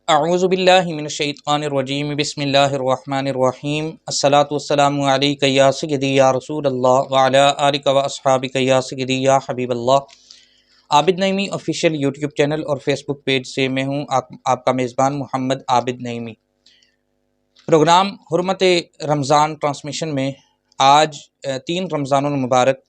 اعوذ باللہ من الشیطان الرجیم بسم اللہ الرحمن الرحیم الصلاۃ والسلام علیک یا سیدی یا رسول اللہ وعلی آلک و اصحابک یا سیدی یا حبیب اللہ۔ عابد نعیمی آفیشیل یوٹیوب چینل اور فیس بک پیج سے میں ہوں آپ کا میزبان محمد عابد نعیمی۔ پروگرام حرمت رمضان ٹرانسمیشن میں آج 3 رمضان المبارک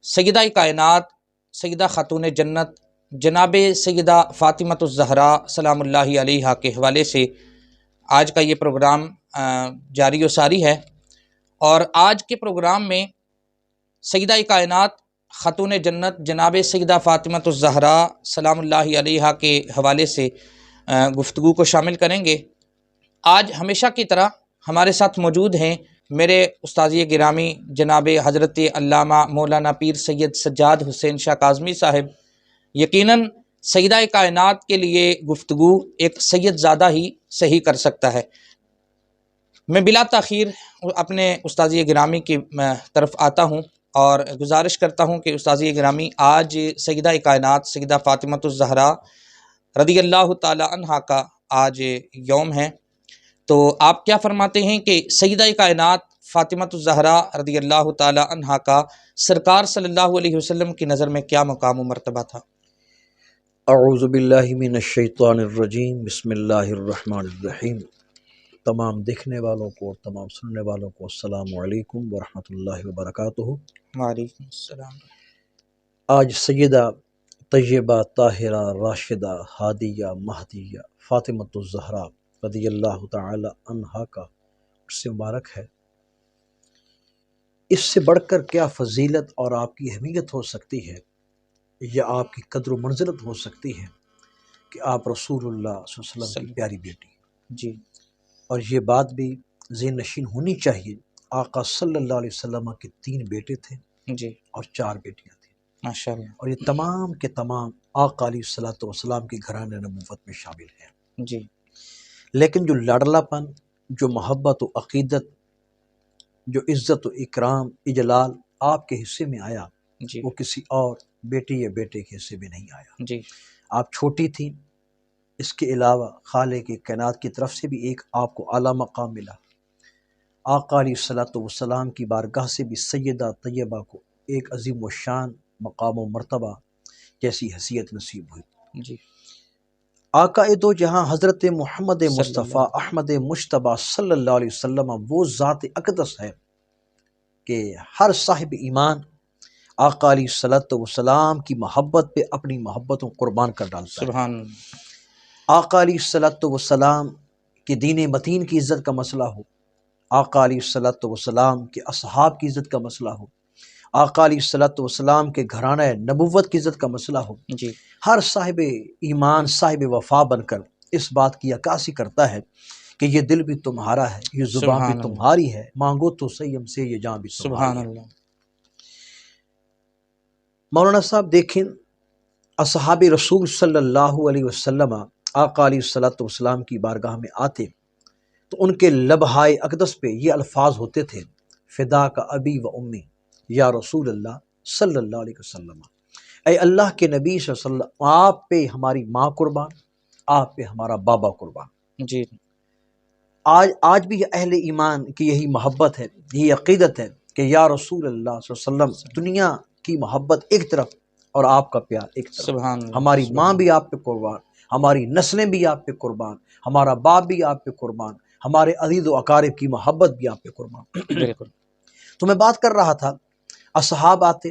سیدہ کائنات سیدہ خاتون جنت جناب سیدہ فاطمۃ الزہراء سلام اللہ علیہا کے حوالے سے آج کا یہ پروگرام جاری و ساری ہے، اور آج کے پروگرام میں سیدہ کائنات خاتون جنت جناب سیدہ فاطمۃ الزہراء سلام اللہ علیہا کے حوالے سے گفتگو کو شامل کریں گے۔ آج ہمیشہ کی طرح ہمارے ساتھ موجود ہیں میرے استاذی گرامی جناب حضرت علامہ مولانا پیر سید سجاد حسین شاہ کاظمی صاحب۔ یقیناً سیدہ کائنات کے لیے گفتگو ایک سید زادہ ہی صحیح کر سکتا ہے۔ میں بلا تاخیر اپنے استاذی گرامی کی طرف آتا ہوں اور گزارش کرتا ہوں کہ استاذی گرامی، آج سیدہ کائنات سیدہ فاطمۃ الزہراء رضی اللہ تعالی عنہا کا آج یوم ہے، تو آپ کیا فرماتے ہیں کہ سیدہ کائنات فاطمۃ الزہراء رضی اللہ تعالی عنہا کا سرکار صلی اللہ علیہ وسلم کی نظر میں کیا مقام و مرتبہ تھا؟ اعوذ باللہ من الشیطان الرجیم، بسم اللہ الرحمن الرحیم۔ تمام دیکھنے والوں کو اور تمام سننے والوں کو السلام علیکم ورحمۃ اللہ وبرکاتہ۔ وعلیکم السلام۔ آج سیدہ طیبہ طاہرہ راشدہ ہادیہ مہدیہ فاطمۃ الزہراء رضی اللہ تعالی عنہا کا عرس مبارک ہے۔ اس سے بڑھ کر کیا فضیلت اور آپ کی اہمیت ہو سکتی ہے، یا آپ کی قدر و منزلت ہو سکتی ہے کہ آپ رسول اللہ صلی اللہ علیہ وسلم کی پیاری بیٹی، جی، اور یہ بات بھی ذہن نشین ہونی چاہیے، آقا صلی اللہ علیہ وسلم کے 3 بیٹے تھے جی، اور 4 بیٹیاں تھیں، ماشاءاللہ، اور یہ تمام کے تمام آقا علیہ الصلوۃ والسلام کے گھرانے نبوت میں شامل ہیں۔ جی، لیکن جو لاڈلا پن، جو محبت و عقیدت، جو عزت و اکرام اجلال آپ کے حصے میں آیا، جی، وہ کسی اور بیٹی یا بیٹے کے حصے میں نہیں آیا۔ جی، آپ چھوٹی تھیں، اس کے علاوہ خالق کائنات کی طرف سے بھی ایک آپ کو اعلیٰ مقام ملا۔ آقا علیہ الصلوۃ والسلام کی بارگاہ سے بھی سیدہ طیبہ کو ایک عظیم و شان مقام و مرتبہ جیسی حیثیت نصیب ہوئی۔ جی، آقا دو جہاں حضرت محمد صلی مصطفیٰ اللہ احمد مجتبیٰ صلی اللہ علیہ وسلم وہ ذات اقدس ہے کہ ہر صاحب ایمان آقا علیہ الصلوۃ والسلام کی محبت پہ اپنی محبتوں قربان کر ڈالتا ہے۔ سبحان اللہ، آقا علیہ الصلوۃ والسلام کے دین متین کی عزت کا مسئلہ ہو، آقا علیہ الصلوۃ والسلام کے اصحاب کی عزت کا مسئلہ ہو، آقا علیہ الصلوۃ والسلام کے گھرانہ نبوت کی عزت کا مسئلہ ہو، جی، ہر صاحب ایمان صاحب وفا بن کر اس بات کی عکاسی کرتا ہے کہ یہ دل بھی تمہارا ہے، یہ زبان سبحان بھی اللہ، تمہاری ہے، مانگو تو صحیح ہم سے، یہ جان بھی سبحان تمہاری ہے۔ اللہ، مولانا صاحب دیکھیں، اصحاب رسول صلی اللہ علیہ وسلم آقا علیہ الصلوۃ والسلام کی بارگاہ میں آتے تو ان کے لبہائے اقدس پہ یہ الفاظ ہوتے تھے، فدا کا ابی و امی یا رسول اللہ صلی اللہ علیہ وسلم، اے اللہ کے نبی صلی اللہ علیہ وسلم، آپ پہ ہماری ماں قربان، آپ پہ ہمارا بابا قربان۔ جی، آج بھی اہل ایمان کی یہی محبت ہے، یہی عقیدت ہے کہ یا رسول اللہ صلی اللہ علیہ وسلم، دنیا کی محبت ایک طرف اور آپ کا پیار ایک طرف، سبحان اللہ، ہماری سبحان ماں بھی آپ پہ قربان، ہماری نسلیں بھی آپ پہ قربان، ہمارا باپ بھی آپ پہ قربان، ہمارے عزیز و اقارب کی محبت بھی آپ پہ قربان۔ بالکل، تو میں بات کر رہا تھا، اصحاب آتے،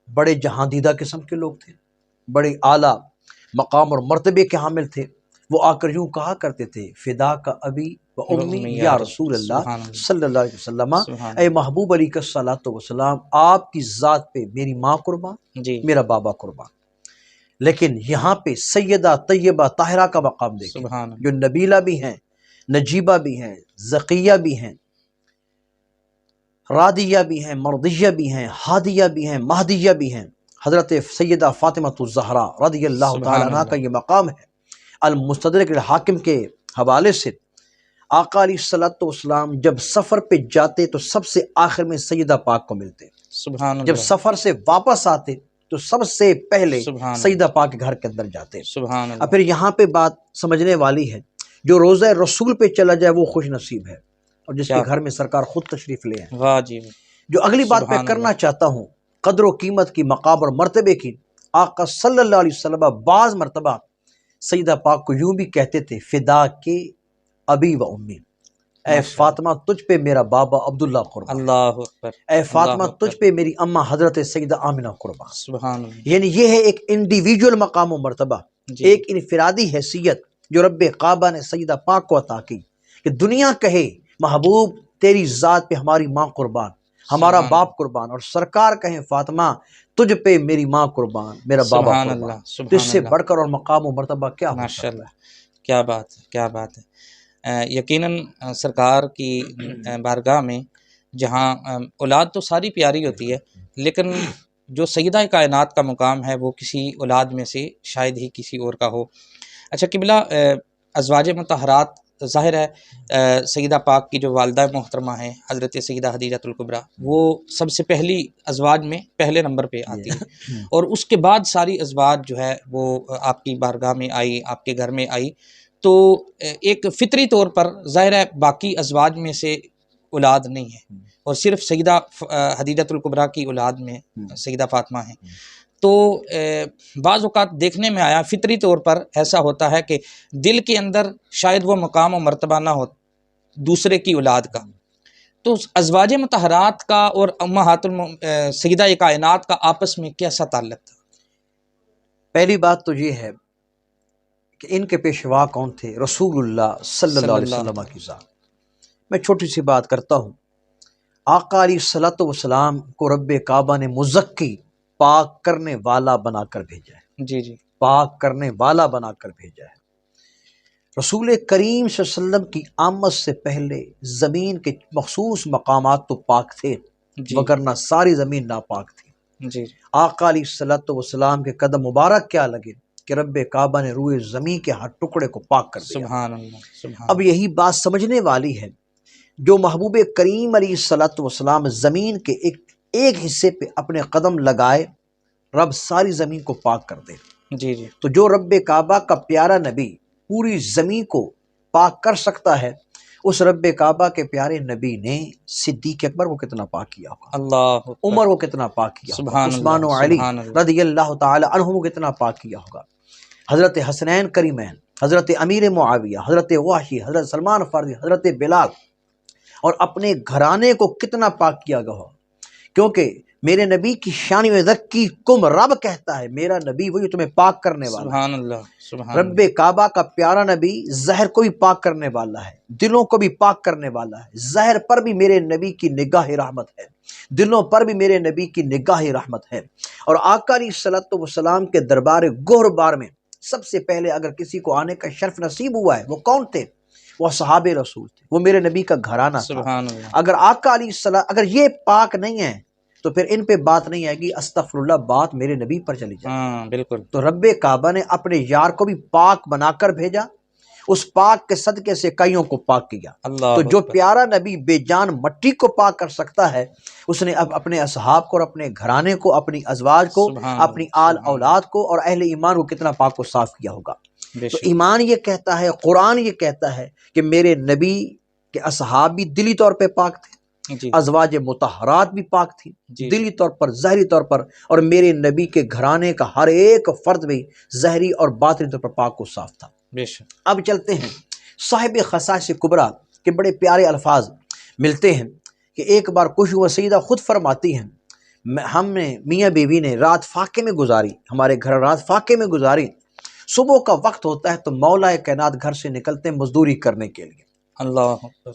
بڑے جہاں دیدہ قسم کے لوگ تھے، بڑے اعلیٰ مقام اور مرتبے کے حامل تھے، وہ آ کر یوں کہا کرتے تھے، فدا کا ابی و امی یا رسول اللہ سبحان اللہ، صلی اللہ علیہ وسلم، سبحان اے محبوب علی کا صلاۃ وسلام، آپ کی ذات پہ میری ماں قربان، اللہ، جی، میرا بابا قربان۔ لیکن یہاں پہ سیدہ طیبہ طاہرہ کا مقام دیکھیں، سبحان اللہ، جو نبیلہ بھی ہیں، نجیبہ بھی ہیں، زکیہ بھی ہیں، رادیہ بھی ہیں، مرضیہ بھی ہیں، ہادیہ بھی ہیں، مہدیہ بھی ہیں۔ حضرت سیدہ فاطمۃ الزہراء رضی اللہ تعالیٰ سبحان عنہ کا اللہ، یہ مقام ہے۔ المستدرک الحاکم کے حوالے سے آقا علیہ الصلوۃ والسلام جب سفر پہ جاتے تو سب سے آخر میں سیدہ پاک کو ملتے، سبحان جب اللہ، سفر سے واپس آتے تو سب سے پہلے سبحان سیدہ پاک کے گھر کے اندر جاتے ہیں۔ سبحان اب اللہ، پھر یہاں پہ بات سمجھنے والی ہے، جو روزہ رسول پہ چلا جائے وہ خوش نصیب ہے، اور جس کے کیا گھر میں سرکار خود تشریف لے آئیں۔ واہ جی، جو اگلی بات میں سبحان کرنا اللہ، چاہتا ہوں قدر و قیمت کی، مقام اور مرتبے کی، آقا صلی اللہ علیہ وسلم بعض مرتبہ سیدہ پاک کو یوں بھی کہتے تھے، فدا کے ابی و امی، اے ماشاء اللہ، فاطمہ تجھ پہ میرا بابا عبداللہ قربان، اللہ اکبر، اے فاطمہ اللہ اکبر، تجھ پہ میری اماں حضرت سیدہ آمنہ قربان۔ سبحان اللہ، یعنی یہ ہے ایک انڈیویجول مقام و مرتبہ، جی ایک انفرادی حیثیت جو رب کعبہ نے سیدہ پاک کو عطا کی، کہ دنیا کہے محبوب تیری ذات پہ ہماری ماں قربان، ہمارا سبحان باپ قربان، اور سرکار کہیں فاطمہ تجھ پہ میری ماں قربان، میرا بابا سبحان قربان، اللہ، تو اس سبحان سے اللہ، بڑھ کر اور مقام و مرتبہ کیا ہو ماشاء سکتا اللہ، ہے؟ کیا بات ہے، کیا بات ہے۔ یقیناً سرکار کی بارگاہ میں جہاں اولاد تو ساری پیاری ہوتی ہے، لیکن جو سیدہ کائنات کا مقام ہے وہ کسی اولاد میں سے شاید ہی کسی اور کا ہو۔ اچھا قبلہ، ازواج مطہرات ظاہر ہے سیدہ پاک کی جو والدہ محترمہ ہیں حضرت سیدہ خدیجۃ الکبریٰ، وہ سب سے پہلی ازواج میں پہلے نمبر پہ آتی ہے، اور اس کے بعد ساری ازواج جو ہے وہ آپ کی بارگاہ میں آئی، آپ کے گھر میں آئی، تو ایک فطری طور پر ظاہر ہے باقی ازواج میں سے اولاد نہیں ہے، اور صرف سیدہ خدیجۃ الکبریٰ کی اولاد میں سیدہ فاطمہ ہیں۔ تو بعض اوقات دیکھنے میں آیا فطری طور پر ایسا ہوتا ہے کہ دل کے اندر شاید وہ مقام و مرتبہ نہ ہو دوسرے کی اولاد کا، تو ازواج مطہرات کا اور امہات سیدہ کائنات کا آپس میں کیسا تعلق تھا؟ پہلی بات تو یہ ہے کہ ان کے پیشوا کون تھے؟ رسول اللہ صلی اللہ علیہ وسلم کی ذات۔ میں چھوٹی سی بات کرتا ہوں، آقا علیہ الصلوۃ والسلام کو رب کعبہ نے مزکی، پاک کرنے والا بنا کر بھیجا ہے، جی جی، پاک کرنے والا بنا کر بھیجا ہے۔ رسول کریم صلی اللہ علیہ وسلم کی آمد سے پہلے زمین کے مخصوص مقامات تو پاک تھے، جی وگرنہ ساری زمین ناپاک تھی۔ جی، آقا علیہ الصلوۃ والسلام کے قدم مبارک کیا لگے کہ رب کعبہ نے روئے زمین کے ہر ٹکڑے کو پاک کر دیا۔ سبحان اللہ، سبحان اب یہی بات سمجھنے والی ہے، جو محبوب کریم علیہ الصلوۃ والسلام زمین کے ایک حصے پہ اپنے قدم لگائے، رب ساری زمین کو پاک کر دے۔ جی جی، تو جو رب کعبہ کا پیارا نبی پوری زمین کو پاک کر سکتا ہے، اس رب کعبہ کے پیارے نبی نے صدیق اکبر کو کتنا پاک کیا ہوگا، اللہ اکبر، عمر کو کتنا پاک کیا ہوگا، سبحان عثمان اللہ، و علی سبحان اللہ، رضی اللہ تعالی عنہ کو کتنا پاک کیا ہوگا، حضرت حسنین کریمین، حضرت امیر معاویہ، حضرت وحشی، حضرت سلمان فارسی، حضرت بلال، اور اپنے گھرانے کو کتنا پاک کیا گیا ہو، کیونکہ میرے نبی کی شان میں ذکی کم رب کہتا ہے، میرا نبی وہی تمہیں پاک کرنے والا ہے۔ سبحان اللہ، سبحان رب کعبہ کا پیارا نبی زہر کو بھی پاک کرنے والا ہے، دلوں کو بھی پاک کرنے والا ہے، زہر پر بھی میرے نبی کی نگاہ رحمت ہے، دلوں پر بھی میرے نبی کی نگاہ رحمت ہے۔ اور آقا علیہ الصلوۃ والسلام کے دربار گہر بار میں سب سے پہلے اگر کسی کو آنے کا شرف نصیب ہوا ہے، وہ کون تھے؟ وہ صحابہ رسول تھے، وہ میرے نبی کا گھرانہ تھا۔ سبحان اللہ، اگر آقا علیہ السلام اگر یہ پاک نہیں ہے تو پھر ان پہ بات نہیں آئے گی، استغفر اللہ، بات میرے نبی پر چلی جائے۔ ہاں بالکل، تو رب کعبہ نے اپنے یار کو بھی پاک بنا کر بھیجا، اس پاک کے صدقے سے کئیوں کو پاک کیا۔ اللہ تو جو اکبر، پیارا نبی بے جان مٹی کو پاک کر سکتا ہے، اس نے اب اپنے اصحاب کو اور اپنے گھرانے کو، اپنی ازواج کو، سبحان اپنی اللہ، آل سبحان اولاد کو اور اہل ایمان کو کتنا پاک و صاف کیا ہوگا۔ اللہ، بے تو شک، ایمان یہ کہتا ہے، قرآن یہ کہتا ہے کہ میرے نبی کے اصحاب بھی دلی طور پہ پاک تھے، جی ازواج مطہرات بھی پاک تھی، جی، دلی طور پر، ظاہری طور پر، اور میرے نبی کے گھرانے کا ہر ایک فرد بھی ظاہری اور باطنی طور پر پاک و صاف تھا۔ بے شک، اب چلتے ہیں، صاحب خصائص کبریٰ کے بڑے پیارے الفاظ ملتے ہیں کہ ایک بار کچھ ہوا، سیدہ خود فرماتی ہیں، ہم نے میاں بیوی نے رات فاقے میں گزاری، ہمارے گھر رات فاقے میں گزاری، صبح کا وقت ہوتا ہے تو مولا کائنات گھر سے نکلتے ہیں مزدوری کرنے کے لیے، اللہ اکبر،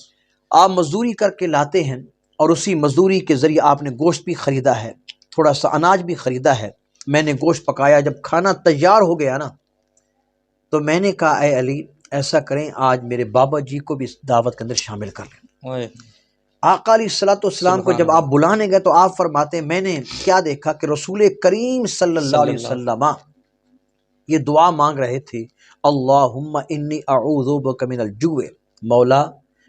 آپ مزدوری کر کے لاتے ہیں، اور اسی مزدوری کے ذریعے آپ نے گوشت بھی خریدا ہے، تھوڑا سا اناج بھی خریدا ہے، میں نے گوشت پکایا، جب کھانا تیار ہو گیا نا تو میں نے کہا اے علی ایسا کریں آج میرے بابا جی کو بھی اس دعوت کے اندر شامل کر لیں۔ اوئے، آقا علیہ الصلوۃ والسلام کو سبحان جب آپ اللہ، بلانے گئے تو آپ فرماتے ہیں میں نے کیا دیکھا کہ رسول کریم صلی اللہ علیہ وسلم یہ دعا مانگ رہے تھے، اللہم انی اعوذ بک من الجوع، مولا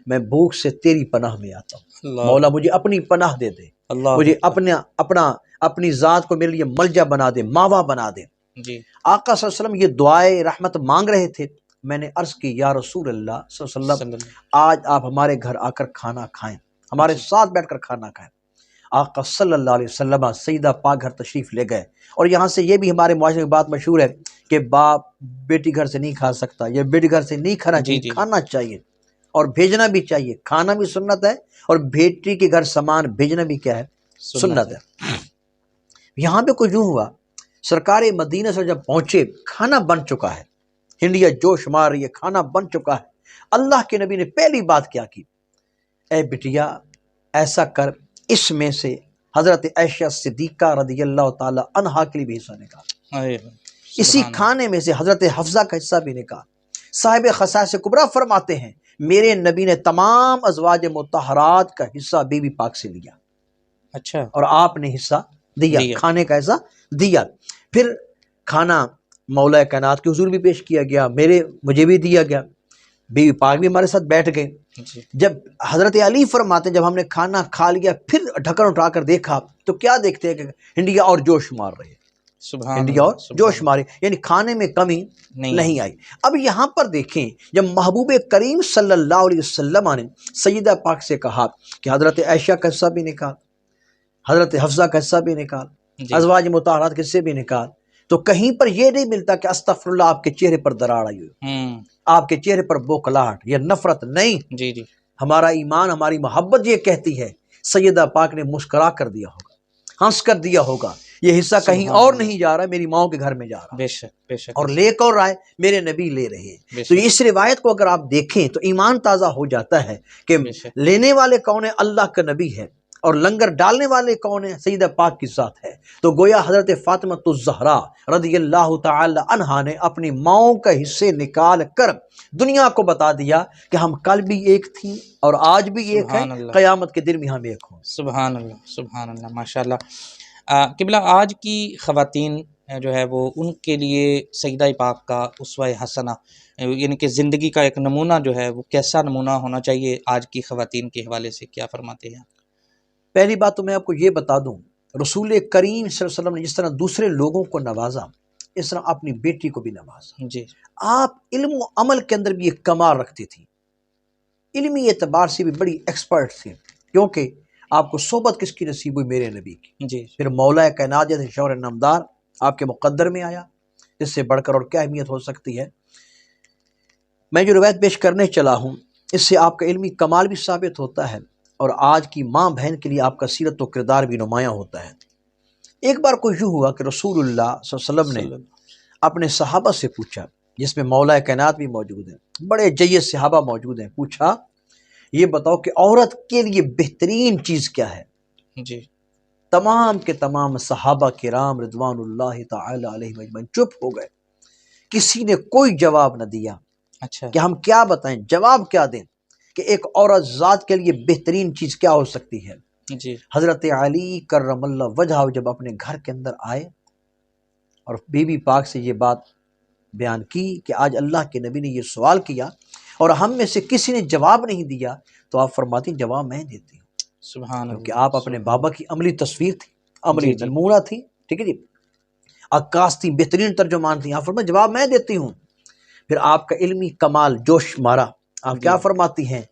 میں بھوک سے تیری پناہ میں آتا ہوں، اللہ، مولا مجھے اپنی پناہ دے دے، اللہ مجھے اکبر، اپنا اپنی ذات کو میرے لیے ملجا بنا دے، ماوا بنا دے۔ جی آقا صلی اللہ علیہ وسلم یہ دعائے رحمت مانگ رہے تھے۔ میں نے عرض کی یا رسول اللہ صلی اللہ علیہ وسلم آج آپ ہمارے گھر آ کر کھانا کھائیں، ہمارے ساتھ بیٹھ کر کھانا کھائیں۔ آقا صلی اللہ علیہ وسلم سیدہ پاک گھر تشریف لے گئے، اور یہاں سے یہ بھی ہمارے معاشرے کی بات مشہور ہے کہ باپ بیٹی گھر سے نہیں کھا سکتا، یہ بیٹی گھر سے نہیں کھانا چاہیے، کھانا چاہیے اور بھیجنا بھی چاہیے، کھانا بھی سنت ہے اور بیٹی کے گھر سامان بھیجنا بھی کیا ہے؟ سنت ہے۔ یہاں پہ کچھ یوں ہوا، سرکار مدینہ سے جب پہنچے کھانا بن چکا ہے، ہنڈیا جوش مار رہی ہے، کھانا بن چکا ہے۔ اللہ کے نبی نے پہلی بات کیا کی، اے بٹیا ایسا کر، اس میں سے حضرت عائشہ صدیقہ رضی اللہ تعالی عنہا کے لیے بھی حصہ نکال، اسی کھانے میں سے حضرت حفصہ کا حصہ بھی نکال۔ صاحب خصائص کبریٰ فرماتے ہیں میرے نبی نے تمام ازواج مطہرات کا حصہ بی بی پاک سے لیا، اچھا، اور آپ نے حصہ دیا، کھانے کا حصہ دیا۔ پھر کھانا مولا کائنات کے حضور بھی پیش کیا گیا، مجھے بھی دیا گیا، بی بی پاک بھی ہمارے ساتھ بیٹھ گئے۔ جب حضرت علی فرماتے ہیں جب ہم نے کھانا کھا لیا پھر ڈھکن اٹھا کر دیکھا تو کیا دیکھتے ہیں کہ ہنڈیا اور جوش مار رہے ہیں، ہنڈیا اور جوش مارے، یعنی کھانے میں کمی نہیں آئی۔ اب یہاں پر دیکھیں جب محبوب کریم صلی اللہ علیہ وسلم نے سیدہ پاک سے کہا کہ حضرت عائشہ کا حصہ بھی نکال، حضرت حفصہ کا حصہ بھی نکال، ازواج مطہرات کے حصے بھی نکال، تو کہیں پر یہ نہیں ملتا کہ استغفر اللہ آپ کے چہرے پر درار آئی ہوئی، آپ کے چہرے پر بوکھلاہٹ یا نفرت نہیں۔ جی جی، ہمارا ایمان، ہماری محبت یہ کہتی ہے، سیدہ پاک نے مسکرا کر دیا ہوگا، ہنس کر دیا ہوگا، یہ حصہ کہیں اور نہیں جا رہا، میری ماں کے گھر میں جا رہا، بے شک بے شک، اور لے کر آئے میرے نبی لے رہے ہیں۔ تو اس روایت کو اگر آپ دیکھیں تو ایمان تازہ ہو جاتا ہے کہ لینے والے کون ہیں؟ اللہ کا نبی ہے، اور لنگر ڈالنے والے کون ہیں؟ سیدہ پاک کی ذات ہے۔ تو گویا حضرت فاطمہ الزہرا رضی اللہ تعالی عنہا نے اپنی ماؤں کا حصے نکال کر دنیا کو بتا دیا کہ ہم کل بھی ایک تھیں اور آج بھی ایک ہیں، قیامت کے دن بھی ہم ایک ہوں۔ سبحان اللہ سبحان اللہ، ماشاءاللہ۔ قبلہ آج کی خواتین جو ہے وہ ان کے لیے سیدہ پاک کا اسوہ حسنہ، یعنی کہ زندگی کا ایک نمونہ جو ہے وہ کیسا نمونہ ہونا چاہیے آج کی خواتین کے حوالے سے، کیا فرماتے ہیں؟ پہلی بات تو میں آپ کو یہ بتا دوں، رسول کریم صلی اللہ علیہ وسلم نے جس طرح دوسرے لوگوں کو نوازا اس طرح اپنی بیٹی کو بھی نوازا۔ جی، آپ علم و عمل کے اندر بھی ایک کمال رکھتی تھی، علمی اعتبار سے بھی بڑی ایکسپرٹ تھی، کیونکہ آپ کو صحبت کس کی نصیب ہوئی؟ میرے نبی کی۔ جی، پھر مولا کائنات جیسے شوہر نامدار آپ کے مقدر میں آیا، اس سے بڑھ کر اور کیا اہمیت ہو سکتی ہے؟ میں جو روایت پیش کرنے چلا ہوں اس سے آپ کا علمی کمال بھی ثابت ہوتا ہے، اور آج کی ماں بہن کے لیے آپ کا سیرت و کردار بھی نمایاں ہوتا ہے۔ ایک بار کو یوں ہوا کہ رسول اللہ صلی اللہ علیہ وسلم نے اپنے صحابہ سے پوچھا، جس میں مولا کائنات بھی موجود ہیں، بڑے جید صحابہ موجود ہیں، پوچھا یہ بتاؤ کہ عورت کے لیے بہترین چیز کیا ہے؟ جی، تمام کے تمام صحابہ کرام رضوان اللہ تعالی علیہ اجمعین چپ ہو گئے، کسی نے کوئی جواب نہ دیا۔ اچھا، کہ ہم کیا بتائیں، جواب کیا دیں کہ ایک عورت ذات کے لیے بہترین چیز کیا ہو سکتی ہے؟ جی، حضرت علی کرم اللہ وجہہ جب اپنے گھر کے اندر آئے اور بی بی پاک سے یہ بات بیان کی کہ آج اللہ کے نبی نے یہ سوال کیا اور ہم میں سے کسی نے جواب نہیں دیا، تو آپ فرماتی ہیں جواب میں دیتی ہوں، سبحان اللہ، کیونکہ آپ اپنے بابا کی عملی تصویر تھی، عملی جی، نمونہ تھی، ٹھیک ہے جی، عکاس تھی، بہترین ترجمان تھی۔ آپ فرماتے جواب میں دیتی ہوں۔ پھر آپ کا علمی کمال جوش مارا، آپ کیا فرماتی ہیں؟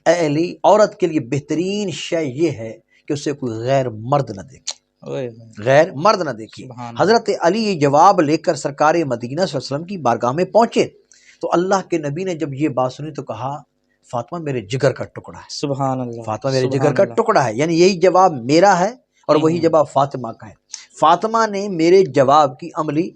اے علی، عورت کے لیے بہترین شے یہ ہے کہ اسے کوئی غیر مرد نہ دیکھے، غیر مرد نہ دیکھے۔ حضرت علی یہ جواب لے کر سرکار مدینہ صلی اللہ علیہ وسلم کی بارگاہ میں پہنچے تو اللہ کے نبی نے جب یہ بات سنی تو کہا فاطمہ میرے جگر کا ٹکڑا ہے، سبحان اللہ، فاطمہ میرے جگر کا ٹکڑا ہے، یعنی یہی جواب میرا ہے اور وہی جواب فاطمہ کا ہے۔ فاطمہ نے میرے جواب کی عملی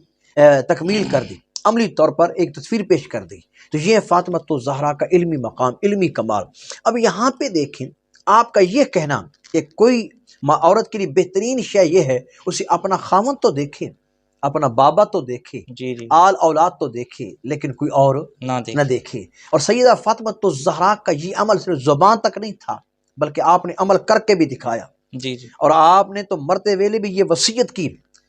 تکمیل کر دی، عملی طور پر ایک تصویر پیش کر دی۔ تو یہ ہے فاطمہ الزہرا کا علمی مقام، علمی کمال۔ اب یہاں پہ دیکھیں آپ کا یہ کہنا کہ کوئی عورت کے لیے بہترین شے یہ ہے اسے اپنا خاوند تو دیکھے، اپنا بابا تو دیکھے، جی جی، آل اولاد تو دیکھے، لیکن کوئی اور نہ دیکھے۔ اور سیدہ فاطمہ الزہرا کا یہ عمل صرف زبان تک نہیں تھا بلکہ آپ نے عمل کر کے بھی دکھایا۔ جی جی، اور آپ نے تو مرتے ویلے بھی یہ وصیت کی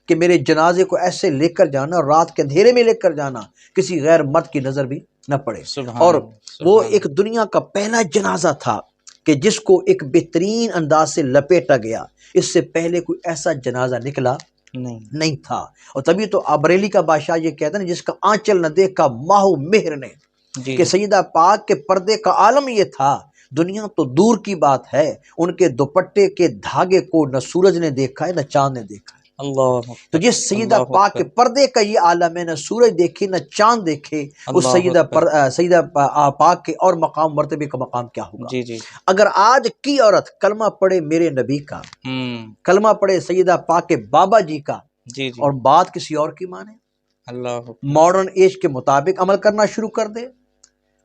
کہ میرے جنازے کو ایسے لے کر جانا، رات کے اندھیرے میں لے کر جانا، کسی غیر مرد کی نظر بھی نہ پڑے۔ اور وہ ایک دنیا کا پہلا جنازہ تھا کہ جس کو ایک بہترین انداز سے لپیٹا گیا، اس سے پہلے کوئی ایسا جنازہ نکلا نہیں تھا۔ اور تبھی تو بریلی کا بادشاہ یہ کہتا ہے نا، جس کا آنچل نہ دیکھا ماہو مہر نے، کہ سیدہ پاک کے پردے کا عالم یہ تھا، دنیا تو دور کی بات ہے، ان کے دوپٹے کے دھاگے کو نہ سورج نے دیکھا ہے نہ چاند نے دیکھا ہے۔ اللہ تو جس سیدہ پاک کے پردے کا یہ عالم ہے، نہ سورج دیکھے نہ چاند دیکھے، اس سیدہ پاک کے اور مقام مرتبے کا مقام کیا ہوگا؟ جی جی اگر آج کی عورت کلمہ پڑھے میرے نبی کا، کلمہ پڑھے سیدہ پاک کے بابا جی کا، جی جی اور بات کسی اور کی مانے، اللہ ماڈرن ایج کے مطابق عمل کرنا شروع کر دے،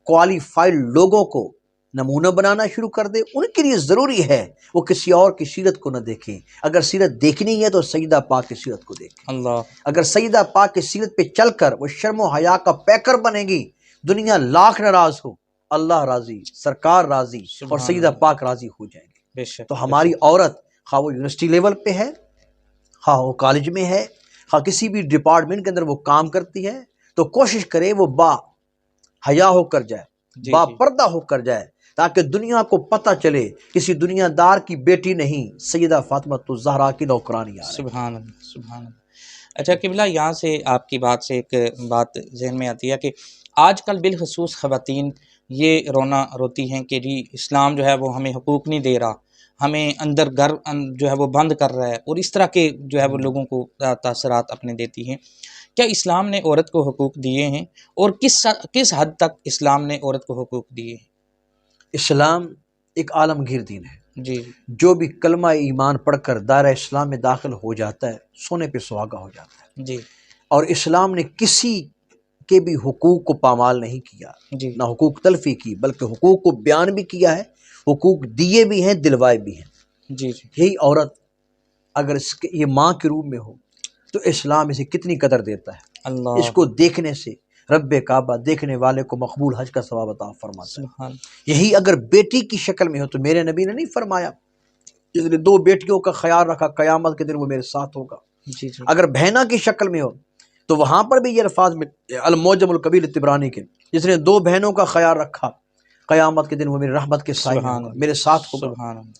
کوالیفائڈ لوگوں کو نمونہ بنانا شروع کر دے، ان کے لیے ضروری ہے وہ کسی اور کی سیرت کو نہ دیکھیں۔ اگر سیرت دیکھنی ہے تو سیدہ پاک کی سیرت کو دیکھیں۔ اللہ اگر سیدہ پاک کی سیرت پہ چل کر وہ شرم و حیا کا پیکر بنے گی، دنیا لاکھ ناراض ہو، اللہ راضی، سرکار راضی، اور سیدہ پاک راضی ہو جائیں گے۔ بے شک تو ہماری عورت خواہ وہ یونیورسٹی لیول پہ ہے، خواہ وہ کالج میں ہے، خواہ کسی بھی ڈپارٹمنٹ کے اندر وہ کام کرتی ہے، تو کوشش کرے وہ با حیا ہو کر جائے، با پردہ ہو کر جائے، تاکہ دنیا کو پتہ چلے کسی دنیا دار کی بیٹی نہیں، سیدہ فاطمہ الزہرا کی نوکرانی ہے۔ سبحان اللہ سبحان اللہ۔ اچھا قبلہ، یہاں سے آپ کی بات سے ایک بات ذہن میں آتی ہے کہ آج کل بالخصوص خواتین یہ رونا روتی ہیں کہ جی اسلام جو ہے وہ ہمیں حقوق نہیں دے رہا، ہمیں اندر گھر جو ہے وہ بند کر رہا ہے، اور اس طرح کے جو ہے وہ لوگوں کو تاثرات اپنے دیتی ہیں۔ کیا اسلام نے عورت کو حقوق دیے ہیں، اور کس حد تک اسلام نے عورت کو حقوق دیے ہیں؟ اسلام ایک عالمگیر دین ہے۔ جی جو بھی کلمہ ایمان پڑھ کر دائرہ اسلام میں داخل ہو جاتا ہے، سونے پہ سہاگا ہو جاتا ہے۔ جی اور اسلام نے کسی کے بھی حقوق کو پامال نہیں کیا، جی نہ حقوق تلفی کی، بلکہ حقوق کو بیان بھی کیا ہے، حقوق دیے بھی ہیں، دلوائے بھی ہیں۔ جی جی یہی عورت اگر یہ ماں کے روپ میں ہو تو اسلام اسے کتنی قدر دیتا ہے۔ اللہ اس کو دیکھنے سے رب کعبہ دیکھنے والے کو مقبول حج کا ثواب عطا فرماتا ہے۔ سبحان یہی اگر بیٹی کی شکل میں ہو تو میرے نبی نے نہیں فرمایا جس نے 2 بیٹیوں کا خیال رکھا قیامت کے دن وہ میرے ساتھ ہوگا۔ جی جی اگر بہنا کی شکل میں ہو تو وہاں پر بھی یہ الفاظ المعجم الکبیر طبرانی کے، جس نے 2 بہنوں کا خیال رکھا قیامت کے دن وہ میری رحمت کے سائے میں ہوگا، میرے ساتھ ہوگا۔ سبحان اللہ۔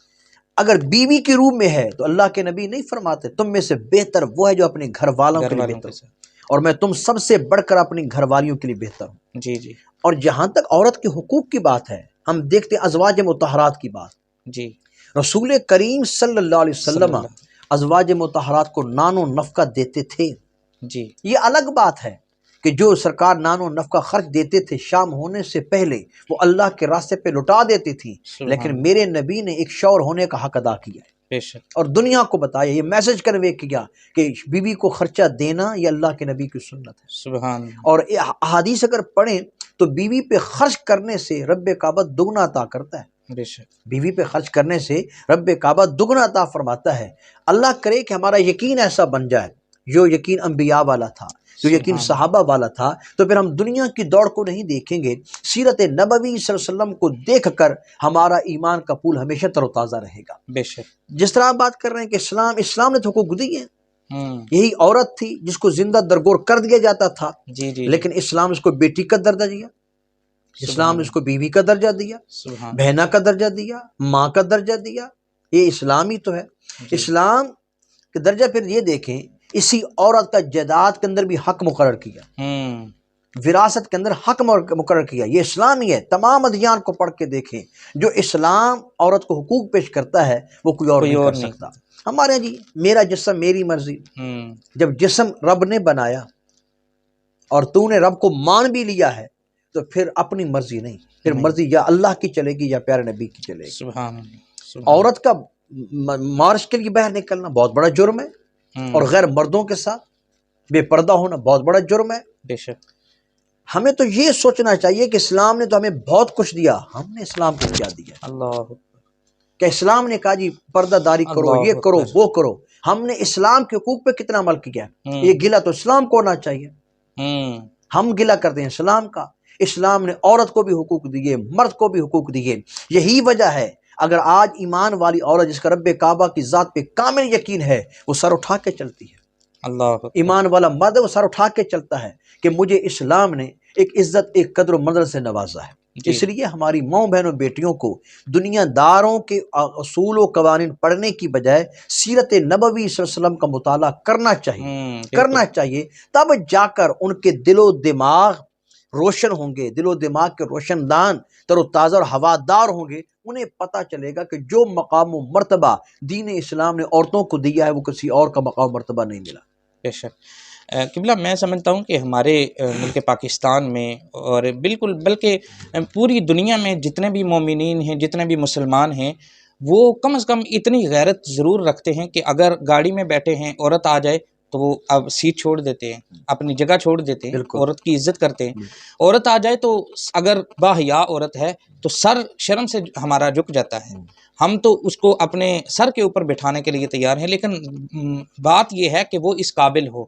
اگر بیوی کے روپ میں ہے تو اللہ کے نبی نہیں فرماتے تم میں سے بہتر وہ ہے جو اپنے گھر والوں کے لیے بہتر ہو، اور میں تم سب سے بڑھ کر اپنی گھر والیوں کے لیے بہتر ہوں۔ جی جی اور جہاں تک عورت کے حقوق کی بات ہے، ہم دیکھتے ہیں ازواج مطہرات کی بات۔ جی رسول کریم صلی اللہ علیہ وسلم ازواج مطہرات کو نان و نفقہ دیتے تھے۔ جی یہ الگ بات ہے کہ جو سرکار نان و نفقہ خرچ دیتے تھے شام ہونے سے پہلے وہ اللہ کے راستے پہ لٹا دیتی تھی، لیکن میرے نبی نے ایک شوہر ہونے کا حق ادا کیا ہے، بے شک، اور دنیا کو بتایا، یہ میسج کنوے کیا کہ بیوی کو خرچہ دینا یہ اللہ کے نبی کی سنت ہے۔ سبحان اللہ۔ اور احادیث اگر پڑھیں تو بیوی پہ خرچ کرنے سے رب کعبہ دگنا عطا کرتا ہے۔ بے شک، بیوی پہ خرچ کرنے سے رب کعبہ دگنا عطا فرماتا ہے۔ اللہ کرے کہ ہمارا یقین ایسا بن جائے جو یقین انبیاء والا تھا، جو یقین صحابہ والا تھا، تو پھر ہم دنیا کی دوڑ کو نہیں دیکھیں گے، سیرت نبوی صلی اللہ علیہ وسلم کو دیکھ کر ہمارا ایمان کا پول ہمیشہ تر و تازہ رہے گا۔ بے شک، جس طرح آپ بات کر رہے ہیں کہ اسلام نے تو حقوق دی ہیں۔ یہی عورت تھی جس کو زندہ درگور کر دیا جاتا تھا، جی جی، لیکن اسلام اس کو بیٹی کا درجہ دیا، اسلام نے اس کو بیوی کا درجہ دیا، بہنا کا درجہ دیا، ماں کا درجہ دیا۔ یہ اسلام ہی تو ہے۔ اسلام کے درجہ پھر یہ دیکھیں، اسی عورت کا جائیداد کے اندر بھی حق مقرر کیا، وراثت کے اندر حق مقرر کیا، یہ اسلام ہی ہے۔ تمام ادیان کو پڑھ کے دیکھیں، جو اسلام عورت کو حقوق پیش کرتا ہے وہ کوئی اور نہیں کر سکتا۔ ہمارے یہاں جی میرا جسم میری مرضی، جب جسم رب نے بنایا اور تو نے رب کو مان بھی لیا ہے تو پھر اپنی مرضی نہیں، پھر مرضی یا اللہ کی چلے گی یا پیارے نبی کی چلے گی۔ سبحان اللہ۔ عورت کا مارش کے لیے باہر نکلنا بہت بڑا جرم ہے، اور غیر مردوں کے ساتھ بے پردہ ہونا بہت بڑا جرم ہے۔ بے شک، ہمیں تو یہ سوچنا چاہیے کہ اسلام نے تو ہمیں بہت کچھ دیا، ہم نے اسلام کو کیا دیا؟ اللہ، کہ اسلام نے کہا جی پردہ داری کرو، یہ کرو، وہ کرو، ہم نے اسلام کے حقوق پہ کتنا عمل کیا؟ یہ گلہ تو اسلام کو ہونا چاہیے، ہم گلہ کرتے ہیں اسلام کا۔ اسلام نے عورت کو بھی حقوق دیے، مرد کو بھی حقوق دیے۔ یہی وجہ ہے اگر آج ایمان والی عورت جس کا رب کعبہ کی ذات پہ کامل یقین ہے وہ سر اٹھا کے چلتی ہے، اللہ، ایمان والا مرد وہ سر اٹھا کے چلتا ہے کہ مجھے اسلام نے ایک عزت، ایک قدر و منزلت سے نوازا ہے۔ اس لیے ہماری ماؤں بہنوں بیٹیوں کو دنیا داروں کے اصول و قوانین پڑھنے کی بجائے سیرت نبوی صلی اللہ علیہ وسلم کا مطالعہ کرنا چاہیے تب جا کر ان کے دل و دماغ روشن ہوں گے، دل و دماغ کے روشن دان تر و تازہ اور ہوادار ہوں گے۔ انہیں پتہ چلے گا کہ جو مقام و مرتبہ دین اسلام نے عورتوں کو دیا ہے وہ کسی اور کا مقام و مرتبہ نہیں ملا۔ بے شک قبلہ، میں سمجھتا ہوں کہ ہمارے ملک پاکستان میں اور بالکل بلکہ پوری دنیا میں جتنے بھی مومنین ہیں، جتنے بھی مسلمان ہیں، وہ کم از کم اتنی غیرت ضرور رکھتے ہیں کہ اگر گاڑی میں بیٹھے ہیں عورت آ جائے تو وہ اب سیٹ چھوڑ دیتے ہیں، اپنی جگہ چھوڑ دیتے ہیں، عورت کی عزت کرتے ہیں۔ عورت آ جائے تو اگر باحیا عورت ہے تو سر شرم سے ہمارا جھک جاتا ہے، ہم تو اس کو اپنے سر کے اوپر بٹھانے کے لیے تیار ہیں، لیکن بات یہ ہے کہ وہ اس قابل ہو۔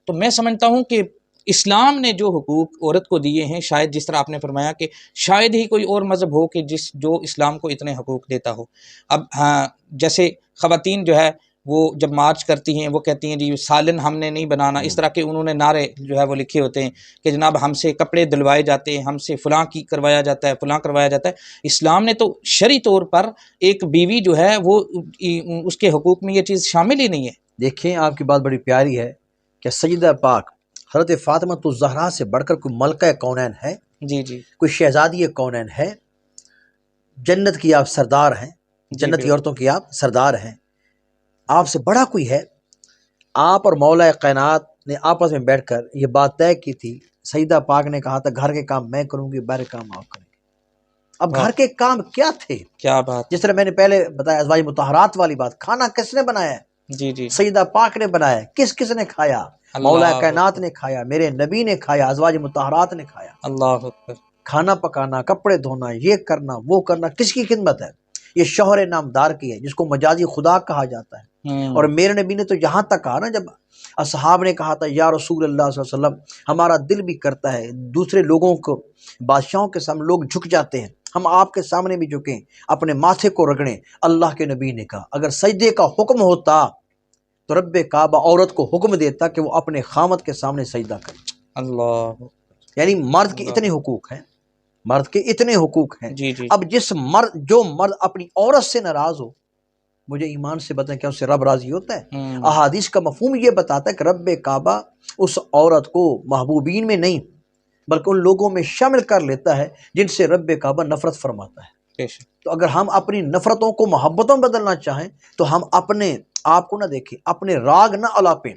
تو میں سمجھتا ہوں کہ اسلام نے جو حقوق عورت کو دیے ہیں، شاید جس طرح آپ نے فرمایا کہ شاید ہی کوئی اور مذہب ہو کہ جو اسلام کو اتنے حقوق دیتا ہو۔ اب ہاں، جیسے خواتین جو ہے وہ جب مارچ کرتی ہیں وہ کہتی ہیں جی سالن ہم نے نہیں بنانا، اس طرح کے انہوں نے نعرے جو ہے وہ لکھے ہوتے ہیں کہ جناب ہم سے کپڑے دلوائے جاتے ہیں، ہم سے فلاں کی کروایا جاتا ہے، فلاں کروایا جاتا ہے۔ اسلام نے تو شرعی طور پر ایک بیوی جو ہے وہ اس کے حقوق میں یہ چیز شامل ہی نہیں ہے۔ دیکھیں، آپ کی بات بڑی پیاری ہے کہ سیدہ پاک حضرت فاطمہ الزہرا سے بڑھ کر کوئی ملکہ کونین ہے؟ جی جی، کوئی شہزادی کونین ہے؟ جنت کی آپ سردار ہیں، جنت کی عورتوں کی آپ سردار ہیں، آپ سے بڑا کوئی ہے؟ آپ اور مولا کائنات نے آپس میں بیٹھ کر یہ بات طے کی تھی، سیدہ پاک نے کہا تھا گھر کے کام میں کروں گی، باہر کام آپ کریں گے۔ اب گھر کے کام کیا تھے؟ کیا بات، جس طرح میں نے پہلے بتایا ازواج مطہرات والی بات، کھانا کس نے بنایا ہے؟ جی جی، سیدہ پاک نے بنایا۔ کس نے کھایا؟ مولا کائنات نے کھایا، میرے نبی نے کھایا، ازواج مطہرات نے کھایا۔ اللہ اکبر۔ کھانا پکانا، کپڑے دھونا، یہ کرنا وہ کرنا کس کی خدمت ہے؟ یہ شوہر نامدار کی ہے، جس کو مجازی خدا کہا جاتا ہے۔ اور میرے نبی نے تو یہاں تک کہا نا، جب اصحاب نے کہا تھا یا رسول اللہ صلی اللہ علیہ وسلم ہمارا دل بھی کرتا ہے دوسرے لوگوں کو، بادشاہوں کے سامنے لوگ جھک جاتے ہیں، ہم آپ کے سامنے بھی جھکیں، اپنے ماتھے کو رگڑیں۔ اللہ کے نبی نے کہا اگر سجدے کا حکم ہوتا تو رب کعبہ عورت کو حکم دیتا کہ وہ اپنے خامد کے سامنے سجدہ کرے۔ اللہ، یعنی مرد کے اتنے حقوق ہیں، مرد کے اتنے حقوق ہیں۔ جی جی، اب جو مرد اپنی عورت سے ناراض ہو، مجھے ایمان سے بتائیں کیا اس سے رب راضی ہوتا ہے؟ احادیث کا مفہوم یہ بتاتا ہے کہ رب کعبہ اس عورت کو محبوبین میں نہیں بلکہ ان لوگوں میں شامل کر لیتا ہے جن سے رب کعبہ نفرت فرماتا ہے۔ تو اگر ہم اپنی نفرتوں کو محبتوں میں بدلنا چاہیں تو ہم اپنے آپ کو نہ دیکھیں، اپنے راگ نہ الاپیں،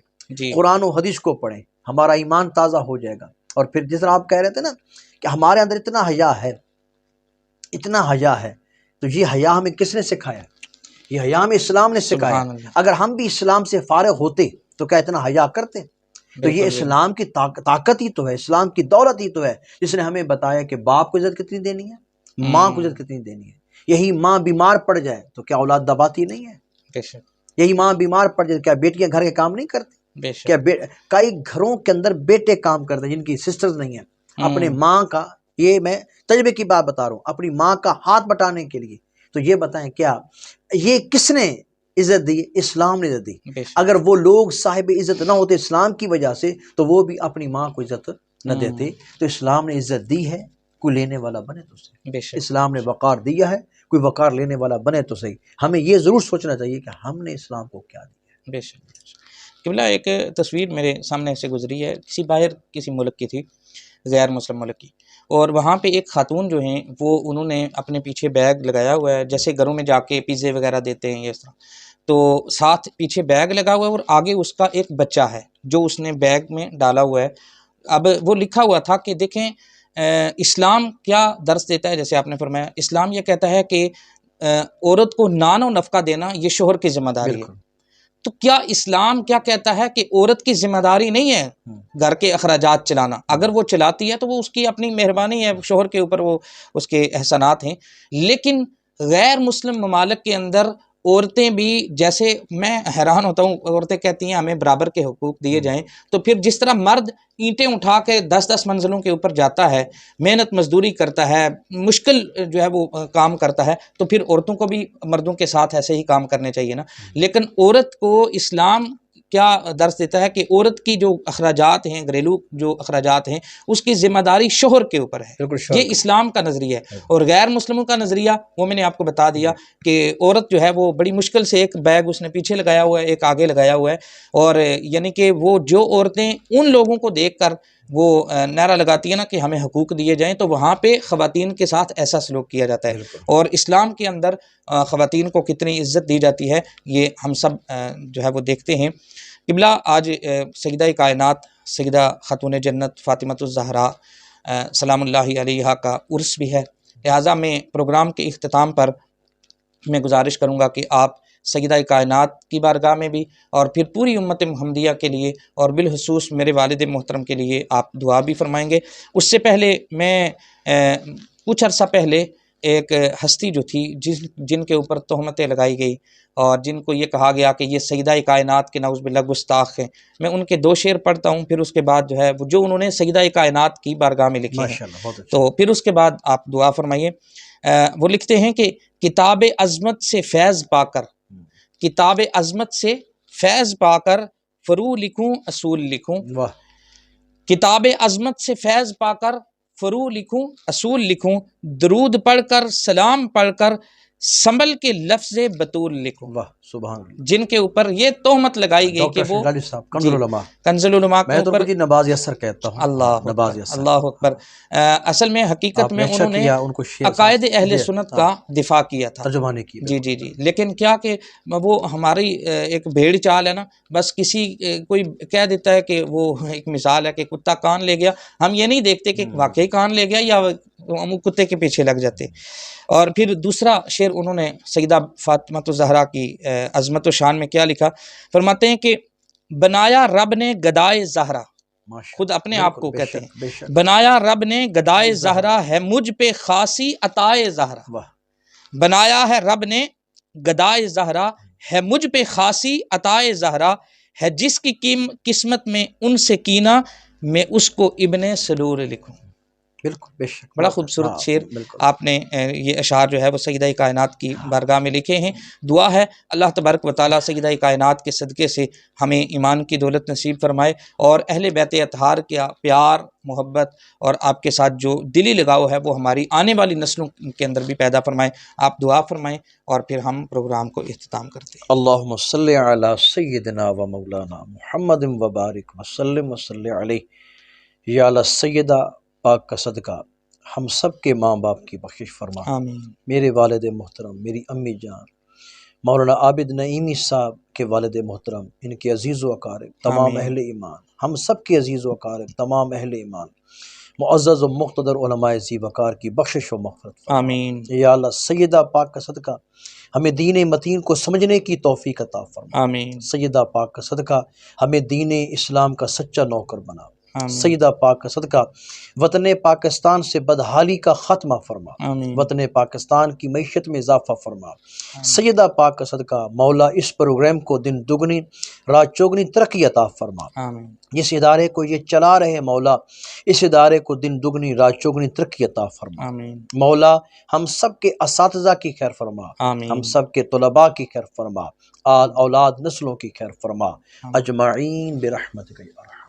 قرآن و حدیث کو پڑھیں، ہمارا ایمان تازہ ہو جائے گا۔ اور پھر جس طرح آپ کہہ رہے تھے نا کہ ہمارے اندر اتنا حیا ہے، اتنا حیا ہے، تو یہ حیا ہمیں کس نے سکھایا؟ یہ حیا ہمیں اسلام نے سکھایا۔ اگر ہم بھی اسلام سے فارغ ہوتے تو کیا اتنا حیا کرتے؟ تو یہ اسلام کی طاقت ہی تو ہے، اسلام کی دولت ہی تو ہے جس نے ہمیں بتایا کہ باپ کو عزت کتنی دینی ہے، ماں کو عزت کتنی دینی ہے۔ یہی ماں بیمار پڑ جائے تو کیا اولاد دباتی نہیں ہے؟ یہی ماں بیمار پڑ جائے کیا بیٹیاں گھر کے کام نہیں کرتی؟ کیا کئی گھروں کے اندر بیٹے کام کرتے ہیں جن کی سسٹرز نہیں ہیں، اپنے ماں کا، یہ میں تجربے کی بات بتا رہا ہوں، اپنی ماں کا ہاتھ بٹانے کے لیے۔ تو یہ بتائیں کیا یہ کس نے عزت دی؟ اسلام نے عزت دی۔ اگر وہ لوگ صاحب عزت نہ ہوتے اسلام کی وجہ سے تو وہ بھی اپنی ماں کو عزت نہ دیتے۔ تو اسلام نے عزت دی ہے، کوئی لینے والا بنے تو صحیح۔ اسلام نے وقار دیا ہے، کوئی وقار لینے والا بنے تو صحیح۔ ہمیں یہ ضرور سوچنا چاہیے کہ ہم نے اسلام کو کیا دیا ہے۔ بے شک قبلہ، ایک تصویر میرے سامنے سے گزری ہے، کسی ملک کی تھی، غیر مسلم ملک کی، اور وہاں پہ ایک خاتون جو ہیں وہ انہوں نے اپنے پیچھے بیگ لگایا ہوا ہے، جیسے گھروں میں جا کے پیزے وغیرہ دیتے ہیں اس طرح، تو ساتھ پیچھے بیگ لگا ہوا ہے اور آگے اس کا ایک بچہ ہے جو اس نے بیگ میں ڈالا ہوا ہے۔ اب وہ لکھا ہوا تھا کہ دیکھیں اسلام کیا درس دیتا ہے، جیسے آپ نے فرمایا اسلام یہ کہتا ہے کہ عورت کو نان و نفقہ دینا یہ شوہر کی ذمہ داری ہے۔ تو کیا اسلام کیا کہتا ہے کہ عورت کی ذمہ داری نہیں ہے گھر کے اخراجات چلانا؟ اگر وہ چلاتی ہے تو وہ اس کی اپنی مہربانی ہے، شوہر کے اوپر وہ اس کے احسانات ہیں۔ لیکن غیر مسلم ممالک کے اندر عورتیں بھی، جیسے میں حیران ہوتا ہوں، عورتیں کہتی ہیں ہمیں برابر کے حقوق دیے جائیں، تو پھر جس طرح مرد اینٹیں اٹھا کے 10 منزلوں کے اوپر جاتا ہے، محنت مزدوری کرتا ہے، مشکل جو ہے وہ کام کرتا ہے، تو پھر عورتوں کو بھی مردوں کے ساتھ ایسے ہی کام کرنے چاہیے نا۔ لیکن عورت کو اسلام کیا درس دیتا ہے کہ عورت کی جو اخراجات ہیں، گھریلو جو اخراجات ہیں، اس کی ذمہ داری شوہر کے اوپر ہے. یہ اسلام کا نظریہ ہے. اور غیر مسلموں کا نظریہ وہ میں نے آپ کو بتا دیا کہ عورت جو ہے وہ بڑی مشکل سے ایک بیگ اس نے پیچھے لگایا ہوا ہے، ایک آگے لگایا ہوا ہے، اور یعنی کہ وہ جو عورتیں ان لوگوں کو دیکھ کر وہ نعرہ لگاتی ہیں نا کہ ہمیں حقوق دیے جائیں، تو وہاں پہ خواتین کے ساتھ ایسا سلوک کیا جاتا ہے. اور اسلام کے اندر خواتین کو کتنی عزت دی جاتی ہے یہ ہم سب جو ہے وہ دیکھتے ہیں. قبلہ آج سیدہ کائنات سیدہ خاتون جنت فاطمۃ الزہرا سلام اللہ علیہا کا عرس بھی ہے. لہٰذا میں پروگرام کے اختتام پر میں گزارش کروں گا کہ آپ سیدہ کائنات کی بارگاہ میں بھی اور پھر پوری امت محمدیہ کے لیے اور بالخصوص میرے والد محترم کے لیے آپ دعا بھی فرمائیں گے. اس سے پہلے میں کچھ عرصہ پہلے ایک ہستی جو تھی جن کے اوپر تہمتیں لگائی گئی اور جن کو یہ کہا گیا کہ یہ سیدہ کائنات کے نعوذ باللہ گستاخ ہیں، میں ان کے 2 شعر پڑھتا ہوں، پھر اس کے بعد جو ہے وہ جو انہوں نے سیدہ کائنات کی بارگاہ میں لکھے ہیں، تو پھر اس کے بعد آپ دعا فرمائیے. وہ لکھتے ہیں کہ کتاب عظمت سے فیض پا کر، کتاب عظمت سے فیض پا کر فرو لکھوں اصول لکھوں، کتاب عظمت سے فیض پا کر فرو لکھوں اصول لکھوں، درود پڑھ کر سلام پڑھ کر سنبھل کے لفظ بطول لکھوں. واہ سبحان اللہ. جن کے اوپر یہ تہمت لگائی گئی کہ وہ کنز العلماء، کنز العلماء کے اوپر نباز یسر کہتا ہوں. اللہ اکبر. اصل میں حقیقت میں انہوں نے عقائد اہل سنت کا دفاع کیا تھا، ترجمانی کی. جی لیکن کیا کہ وہ ہماری ایک بھیڑ چال ہے نا، بس کوئی کہہ دیتا ہے کہ وہ ایک مثال ہے کہ کتا کان لے گیا، ہم یہ نہیں دیکھتے کہ واقعی کان لے گیا یا ہم کتے کے پیچھے لگ جاتے. اور پھر دوسرا شعر انہوں نے سیدہ فاطمۃ الزہرا کی عظمت و شان میں کیا لکھا، فرماتے ہیں کہ بنایا رب نے گدائے زہرا، خود اپنے آپ کو کہتے ہیں، بنایا رب نے گدائے زہرا ہے مجھ پہ خاصی عطائے زہرا، بنایا ہے رب نے گدائے زہرا ہے مجھ پہ خاصی عطائے زہرا، ہے جس کی قسمت میں ان سے کینہ میں اس کو ابن سلور لکھوں. بالکل بے شک. بڑا خوبصورت شعر آپ نے یہ اشعار جو ہے وہ سیدہ کائنات کی بارگاہ میں لکھے ہیں. دعا ہے اللہ تبارک و تعالیٰ سیدہ کائنات کے صدقے سے ہمیں ایمان کی دولت نصیب فرمائے اور اہل بیت اطہار کا پیار محبت اور آپ کے ساتھ جو دلی لگاؤ ہے وہ ہماری آنے والی نسلوں کے اندر بھی پیدا فرمائے. آپ دعا فرمائیں اور پھر ہم پروگرام کو اختتام کرتے ہیں. اللہم صلی علی سیدنا و مولانا محمد و بارک وسلم و صلی علیہ. یا اللہ سیدہ پاک کا صدقہ ہم سب کے ماں باپ کی بخشش فرما. آمین. میرے والد محترم، میری امی جان مولانا عابد نعیمی صاحب کے والد محترم، ان کے عزیز و اقارب، تمام اہل ایمان، ہم سب کے عزیز و اقارب، تمام اہل ایمان، معزز و مقتدر علماء ذی وقار کی بخشش و مغفرت فرما. آمین. یا اللہ سیدہ پاک کا صدقہ ہمیں دین متین کو سمجھنے کی توفیق عطا فرما. آمین. سیدہ پاک کا صدقہ ہمیں دین اسلام کا سچا نوکر بنا. آمین. سیدہ پاک کا صدقہ وطن پاکستان سے بدحالی کا خاتمہ فرما. آمین. وطن پاکستان کی معیشت میں اضافہ فرما. سیدہ پاک کا صدقہ مولا اس پروگرام کو دن دگنی رات چوگنی ترقی عطا فرما. آمین. جس ادارے کو یہ چلا رہے مولا اس ادارے کو دن دگنی رات چوگنی ترقی عطا فرما. آمین. مولا ہم سب کے اساتذہ کی خیر فرما. آمین. ہم سب کے طلباء کی خیر فرما. آل اولاد نسلوں کی خیر فرما. اجمعین برحمتک یا ارحم.